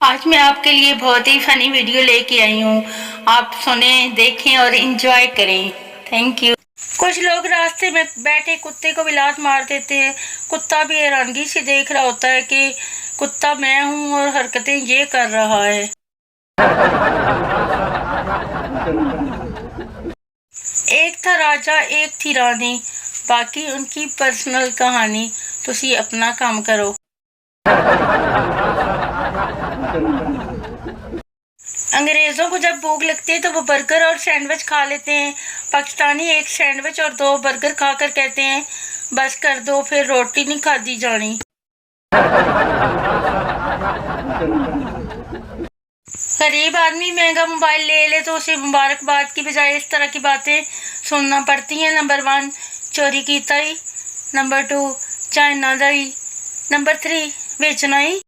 आज मैं आपके लिए बहुत ही फनी वीडियो लेके आई हूँ। आप सुने, देखें और एंजॉय करें। Thank you. कुछ लोग रास्ते में बैठे कुत्ते को भी लात मार देते हैं। कुत्ता भी हैरानगी से देख रहा होता है कि कुत्ता मैं हूँ और हरकतें ये कर रहा है। एक था राजा, एक थी रानी, बाकी उनकी पर्सनल कहानी। तुसी अपना काम करो। अंग्रेजों को जब भूख लगती है तो वो बर्गर और सैंडविच खा लेते हैं। पाकिस्तानी एक सैंडविच और 2 बर्गर खाकर कहते हैं, बस कर दो, फिर रोटी नहीं खादी जानी। गरीब आदमी महंगा मोबाइल ले ले तो उसे मुबारकबाद की बजाय इस तरह की बातें सुनना पड़ती हैं। नंबर 1, चोरी कीता ही। नंबर 2, चाइना दा ही। नंबर 3, बेचना ही।